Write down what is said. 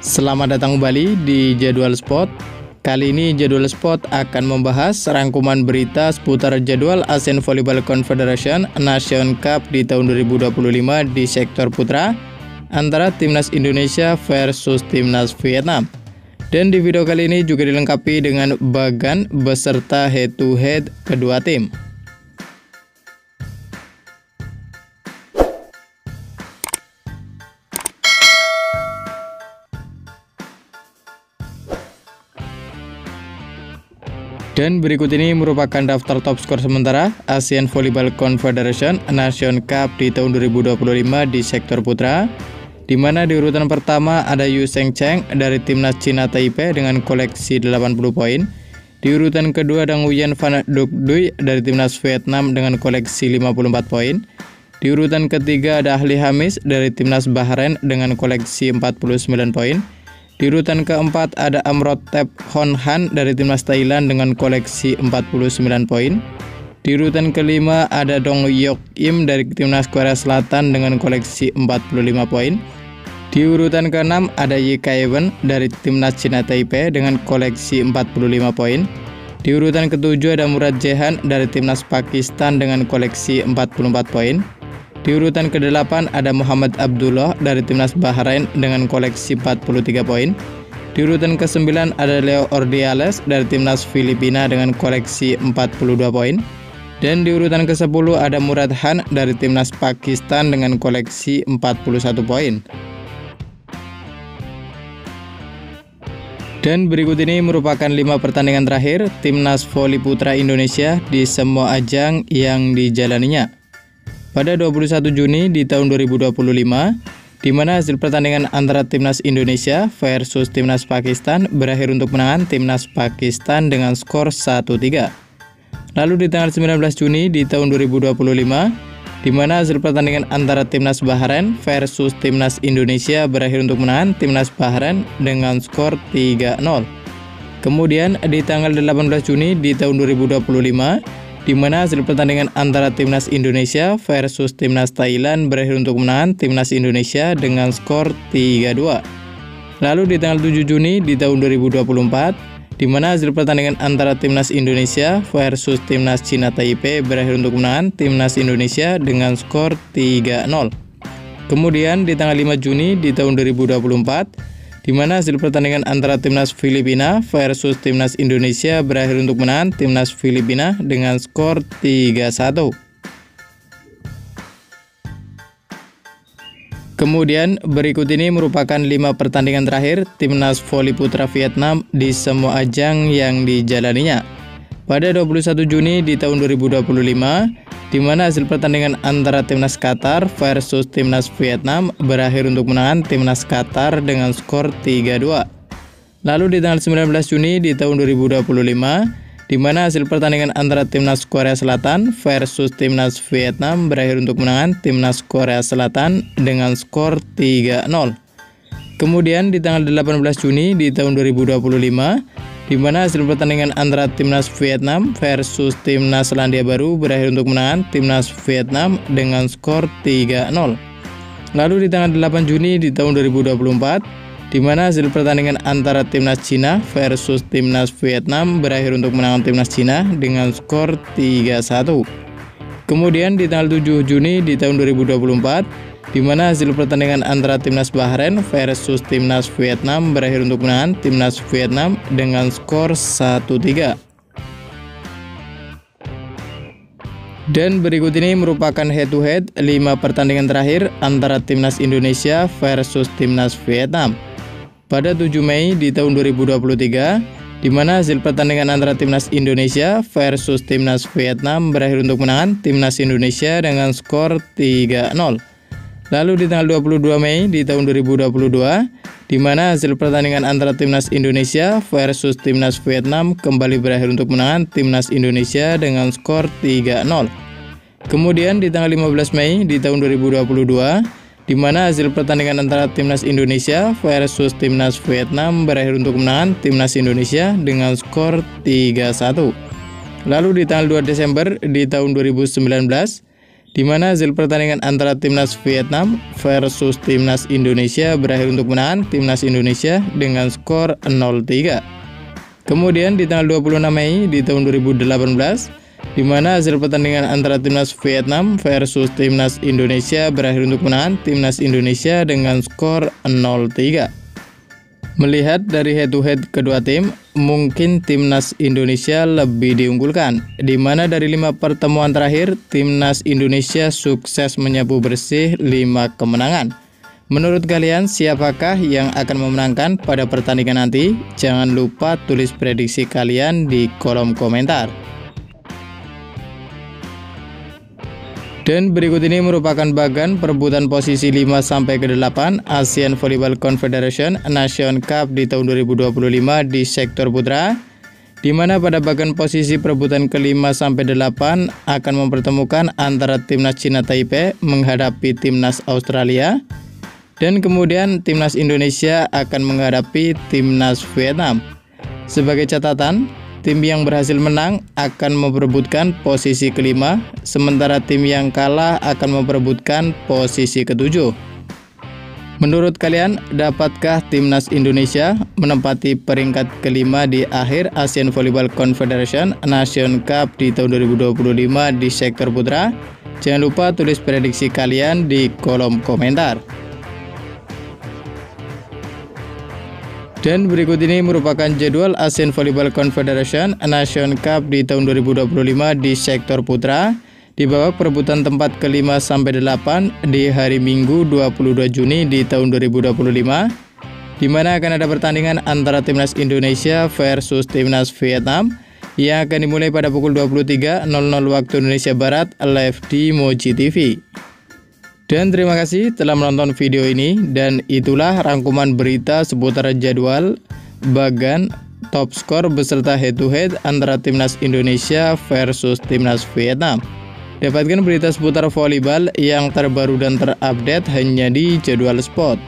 Selamat datang kembali di Jadwal Sport. Kali ini Jadwal Sport akan membahas rangkuman berita seputar jadwal Asian Volleyball Confederation Nation Cup di tahun 2025 di sektor putra antara Timnas Indonesia versus Timnas Vietnam. Dan di video kali ini juga dilengkapi dengan bagan beserta head-to-head kedua tim. Dan berikut ini merupakan daftar top skor sementara Asian Volleyball Confederation Nation Cup di tahun 2025 di sektor putra, di mana di urutan pertama ada Yu Sheng Cheng dari Timnas Cina Taipei dengan koleksi 80 poin. Di urutan kedua ada Nguyen Van Duc Duy dari Timnas Vietnam dengan koleksi 54 poin. Di urutan ketiga ada Ahli Hamis dari Timnas Bahrain dengan koleksi 49 poin. Di urutan keempat ada Amrotep Hon Han dari Timnas Thailand dengan koleksi 49 poin. Di urutan kelima ada Dong Yok Im dari Timnas Korea Selatan dengan koleksi 45 poin. Di urutan keenam ada Yi Kai-wen dari Timnas Cina Taipei dengan koleksi 45 poin. Di urutan ketujuh ada Murad Jehan dari Timnas Pakistan dengan koleksi 44 poin. Di urutan ke-8 ada Muhammad Abdullah dari Timnas Bahrain dengan koleksi 43 poin. Di urutan ke-9 ada Leo Ordiales dari Timnas Filipina dengan koleksi 42 poin. Dan di urutan ke-10 ada Murad Han dari Timnas Pakistan dengan koleksi 41 poin. Dan berikut ini merupakan 5 pertandingan terakhir Timnas Voli Putra Indonesia di semua ajang yang dijalaninya. Pada 21 Juni di tahun 2025, di mana hasil pertandingan antara Timnas Indonesia versus Timnas Pakistan berakhir untuk menangan Timnas Pakistan dengan skor 1-3. Lalu di tanggal 19 Juni di tahun 2025, di mana hasil pertandingan antara Timnas Bahrain versus Timnas Indonesia berakhir untuk menangan Timnas Bahrain dengan skor 3-0. Kemudian di tanggal 18 Juni di tahun 2025, di mana hasil pertandingan antara Timnas Indonesia versus Timnas Thailand berakhir untuk menangan Timnas Indonesia dengan skor 3-2. Lalu di tanggal 7 Juni di tahun 2024, di mana hasil pertandingan antara Timnas Indonesia versus Timnas Cina Taipei berakhir untuk menangan Timnas Indonesia dengan skor 3-0. Kemudian di tanggal 5 Juni di tahun 2024, di mana hasil pertandingan antara Timnas Filipina versus Timnas Indonesia berakhir untuk menang Timnas Filipina dengan skor 3-1. Kemudian berikut ini merupakan 5 pertandingan terakhir Timnas Voli Putra Vietnam di semua ajang yang dijalaninya. Pada 21 Juni di tahun 2025, di mana hasil pertandingan antara Timnas Qatar versus Timnas Vietnam berakhir untuk menangan Timnas Qatar dengan skor 3-2. Lalu di tanggal 19 Juni di tahun 2025, di mana hasil pertandingan antara Timnas Korea Selatan versus Timnas Vietnam berakhir untuk menangan Timnas Korea Selatan dengan skor 3-0. Kemudian di tanggal 18 Juni di tahun 2025, di mana hasil pertandingan antara Timnas Vietnam versus Timnas Selandia Baru berakhir untuk menangan Timnas Vietnam dengan skor 3-0. Lalu di tanggal 8 Juni di tahun 2024, di mana hasil pertandingan antara Timnas Cina versus Timnas Vietnam berakhir untuk menangan Timnas Cina dengan skor 3-1. Kemudian di tanggal 7 Juni di tahun 2024, di mana hasil pertandingan antara Timnas Bahrain versus Timnas Vietnam berakhir untuk menangan Timnas Vietnam dengan skor 1-3. Dan berikut ini merupakan head-to-head 5 pertandingan terakhir antara Timnas Indonesia versus Timnas Vietnam. Pada 7 Mei di tahun 2023, di mana hasil pertandingan antara Timnas Indonesia versus Timnas Vietnam berakhir untuk menangan Timnas Indonesia dengan skor 3-0. Lalu di tanggal 22 Mei di tahun 2022, di mana hasil pertandingan antara Timnas Indonesia versus Timnas Vietnam kembali berakhir untuk menangan Timnas Indonesia dengan skor 3-0. Kemudian di tanggal 15 Mei di tahun 2022, di mana hasil pertandingan antara Timnas Indonesia versus Timnas Vietnam berakhir untuk menangan Timnas Indonesia dengan skor 3-1. Lalu di tanggal 2 Desember di tahun 2019, di mana hasil pertandingan antara timnas Vietnam versus timnas Indonesia berakhir untuk menang timnas Indonesia dengan skor 0-3. Kemudian di tanggal 26 Mei di tahun 2018, di mana hasil pertandingan antara timnas Vietnam versus timnas Indonesia berakhir untuk menang timnas Indonesia dengan skor 0-3. Melihat dari head to head kedua tim, mungkin timnas Indonesia lebih diunggulkan, di mana dari 5 pertemuan terakhir timnas Indonesia sukses menyapu bersih 5 kemenangan. Menurut kalian siapakah yang akan memenangkan pada pertandingan nanti? Jangan lupa tulis prediksi kalian di kolom komentar. Dan berikut ini merupakan bagan perebutan posisi 5-8 ASEAN Volleyball Confederation Nation Cup di tahun 2025 di sektor putra, di mana pada bagan posisi perebutan ke-5-8 akan mempertemukan antara timnas Cina Taipei menghadapi timnas Australia, dan kemudian timnas Indonesia akan menghadapi timnas Vietnam. Sebagai catatan, tim yang berhasil menang akan memperebutkan posisi kelima, sementara tim yang kalah akan memperebutkan posisi ketujuh. Menurut kalian, dapatkah timnas Indonesia menempati peringkat kelima di akhir ASEAN Volleyball Confederation Nation Cup di tahun 2025 di sektor putra? Jangan lupa tulis prediksi kalian di kolom komentar. Dan berikut ini merupakan jadwal ASEAN Volleyball Confederation Nation Cup di tahun 2025 di sektor putra di babak perebutan tempat ke-5-8 di hari Minggu 22 Juni di tahun 2025, di mana akan ada pertandingan antara timnas Indonesia versus timnas Vietnam yang akan dimulai pada pukul 23.00 waktu Indonesia Barat live di Moji TV. Dan terima kasih telah menonton video ini, dan itulah rangkuman berita seputar jadwal, bagan, top skor beserta head to head antara timnas Indonesia versus timnas Vietnam. Dapatkan berita seputar volleyball yang terbaru dan terupdate hanya di Jadwal Sport.